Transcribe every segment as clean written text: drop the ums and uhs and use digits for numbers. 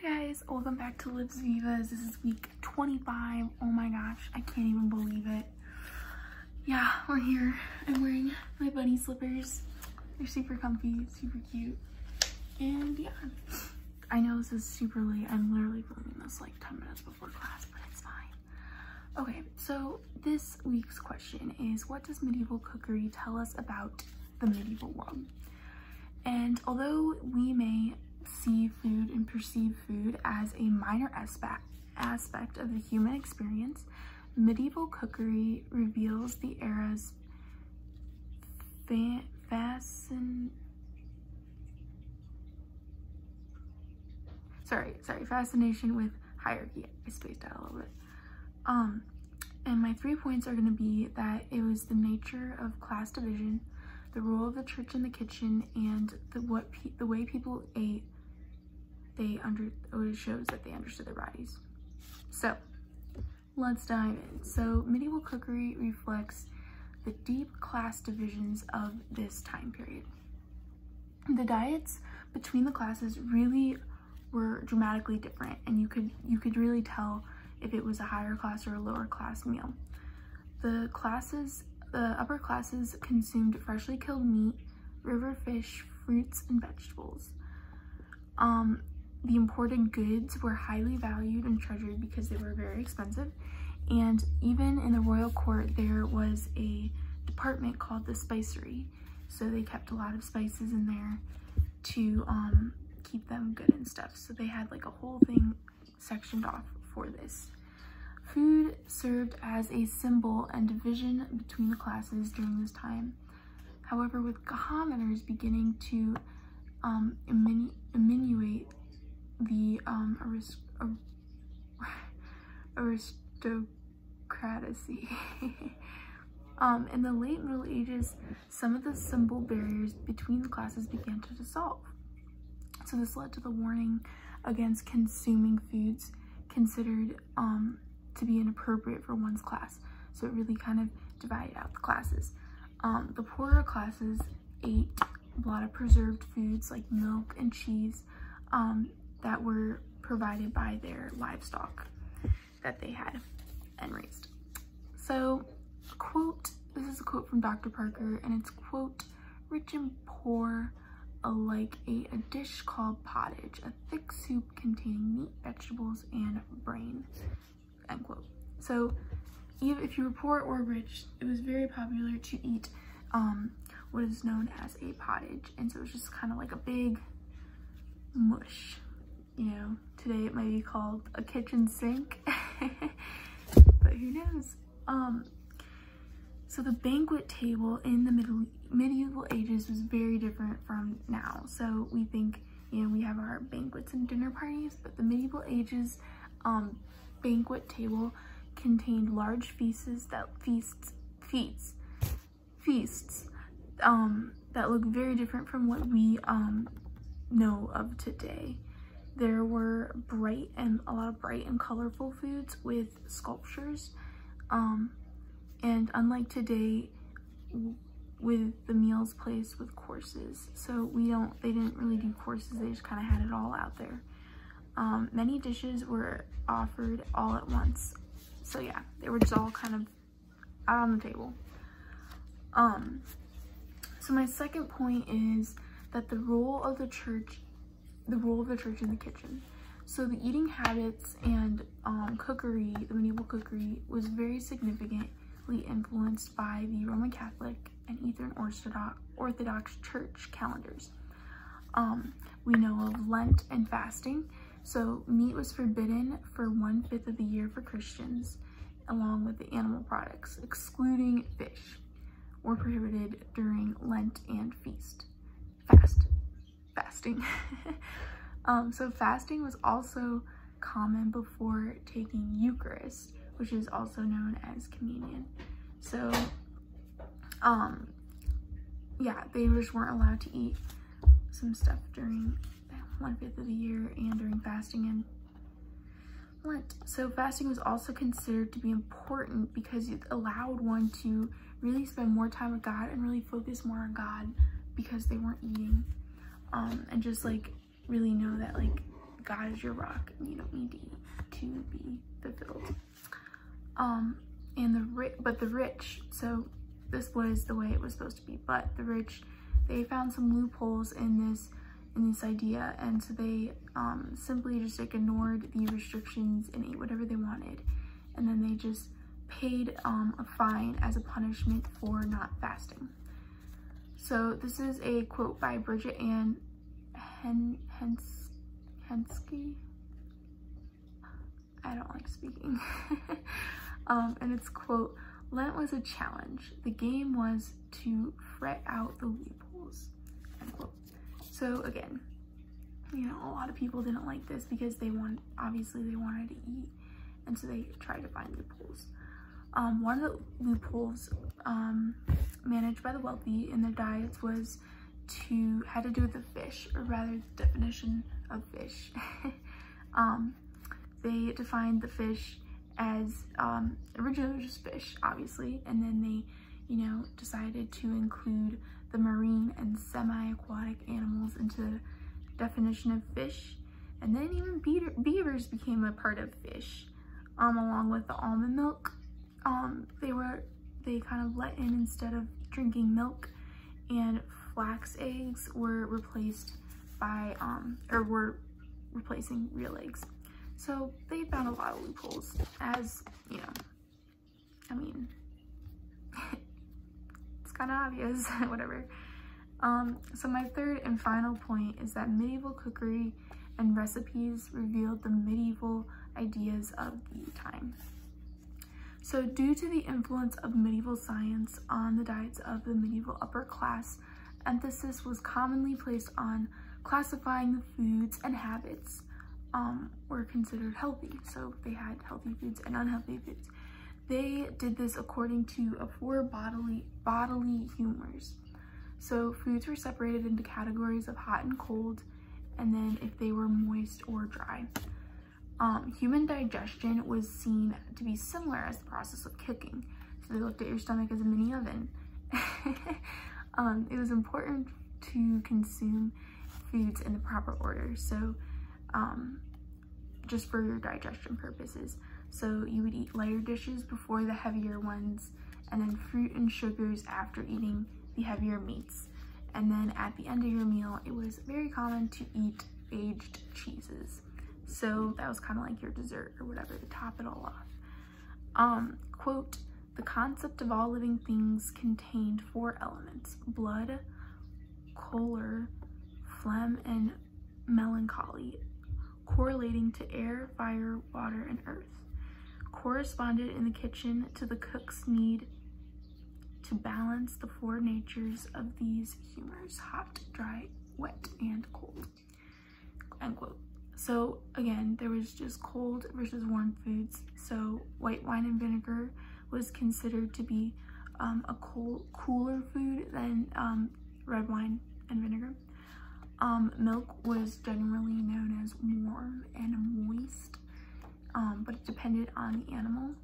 Hi guys, welcome back to Lives Vivas. This is week 25. Oh my gosh, I can't even believe it. Yeah, we're here. I'm wearing my bunny slippers. They're super comfy, super cute. And yeah, I know this is super late. I'm literally filming this like 10 minutes before class, but it's fine. Okay, so this week's question is, what does medieval cookery tell us about the medieval world? And although we may see food and perceive food as a minor aspect of the human experience, medieval cookery reveals the era's fascination with hierarchy. I spaced out a little bit. And my 3 points are going to be that it was the nature of class division, the role of the church in the kitchen, and the way people ate. It shows that they understood their bodies. So let's dive in. So medieval cookery reflects the deep class divisions of this time period. The diets between the classes really were dramatically different, and you could really tell if it was a higher class or a lower class meal. The upper classes consumed freshly killed meat, river fish, fruits, and vegetables. The imported goods were highly valued and treasured because they were very expensive. And even in the royal court, there was a department called the spicery. So they kept a lot of spices in there to keep them good and stuff. So they had like a whole thing sectioned off for this. Food served as a symbol and division between the classes during this time. However, with commoners beginning to emulate the aristocracy. In the late Middle Ages, some of the symbol barriers between the classes began to dissolve. So this led to the warning against consuming foods considered to be inappropriate for one's class. So it really kind of divided out the classes. The poorer classes ate a lot of preserved foods like milk and cheese that were provided by their livestock that they had and raised. So this is a quote from Dr. Parker, and it's, quote, "Rich and poor alike ate a dish called pottage, a thick soup containing meat, vegetables, and brain," end quote. So even if you were poor or rich, it was very popular to eat what is known as a pottage. And so it's just kind of like a big mush. You know, today it might be called a kitchen sink, but who knows? So the banquet table in the medieval ages was very different from now. So we think, you know, we have our banquets and dinner parties, but the medieval ages banquet table contained large feasts that look very different from what we know of today. There were a lot of bright and colorful foods with sculptures, and unlike today with the meals placed with courses. So they didn't really do courses, they just kind of had it all out there. Many dishes were offered all at once. So yeah, they were just all kind of out on the table. So my second point is that the role of the church in the kitchen. So the eating habits and cookery, the medieval cookery, was very significantly influenced by the Roman Catholic and Eastern Orthodox church calendars. We know of Lent and fasting. So meat was forbidden for 1/5 of the year for Christians, along with the animal products, excluding fish, were prohibited during Lent and fasting. So fasting was also common before taking Eucharist, which is also known as communion. So yeah, they just weren't allowed to eat some stuff during 1/5 of the year and during fasting and Lent. So fasting was also considered to be important because it allowed one to really spend more time with God and really focus more on God because they weren't eating, and just like really know that like God is your rock, and you don't need to eat to be fulfilled. And the rich, so this was the way it was supposed to be, but the rich, they found some loopholes in this idea, and so they simply just like ignored the restrictions and ate whatever they wanted, and then they just paid a fine as a punishment for not fasting. So this is a quote by Bridget Ann Henske. I don't like speaking. And it's quote, "Lent was a challenge. The game was to fret out the loopholes," unquote. So again, you know, a lot of people didn't like this because obviously they wanted to eat, and so they tried to find loopholes. One of the loopholes managed by the wealthy in their diets had to do with the fish, or rather the definition of fish. They defined the fish as originally it was just fish, obviously, and then they, you know, decided to include the marine and semi-aquatic animals into the definition of fish, and then even beavers became a part of fish, along with the almond milk. They kind of let in instead of drinking milk, and flax eggs were replaced by were replacing real eggs. So they found a lot of loopholes, as you know. I mean, it's kind of obvious, whatever. So my third and final point is that medieval cookery and recipes revealed the medieval ideas of the time. So due to the influence of medieval science on the diets of the medieval upper class, emphasis was commonly placed on classifying the foods and habits were considered healthy. So they had healthy foods and unhealthy foods. They did this according to 4 bodily humors. So foods were separated into categories of hot and cold, and then if they were moist or dry. Human digestion was seen to be similar as the process of cooking. So they looked at your stomach as a mini oven. It was important to consume foods in the proper order. So just for your digestion purposes. So you would eat lighter dishes before the heavier ones, and then fruit and sugars after eating the heavier meats. And then at the end of your meal, it was very common to eat aged cheeses. So that was kind of like your dessert or whatever to top it all off. Quote, "The concept of all living things contained 4 elements: blood, choler, phlegm, and melancholy, correlating to air, fire, water, and earth, corresponded in the kitchen to the cook's need to balance the 4 natures of these humors: hot, dry, wet, and cold," end quote. So again, there was just cold versus warm foods. So white wine and vinegar was considered to be a cooler food than red wine and vinegar. Milk was generally known as warm and moist, but it depended on the animal.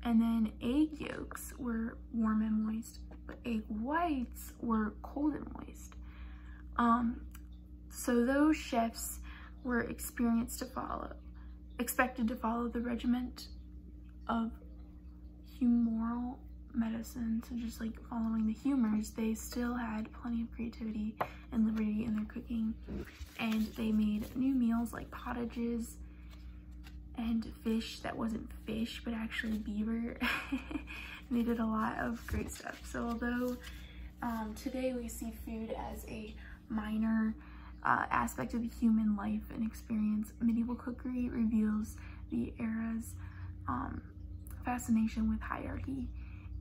And then egg yolks were warm and moist, but egg whites were cold and moist. So those chefs were expected to follow the regiment of humoral medicine, so just like following the humors, they still had plenty of creativity and liberty in their cooking, and they made new meals like pottages and fish that wasn't fish but actually beaver. They did a lot of great stuff. So although today we see food as a minor aspect of the human life and experience, medieval cookery reveals the era's fascination with hierarchy.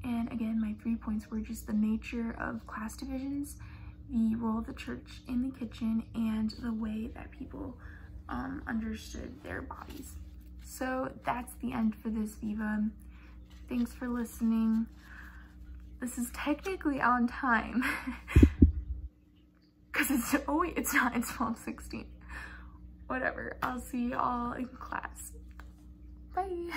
And again, my 3 points were just the nature of class divisions, the role of the church in the kitchen, and the way that people understood their bodies. So that's the end for this Viva. Thanks for listening. This is technically on time because it's not, it's 12:16. Whatever, I'll see y'all in class. Bye.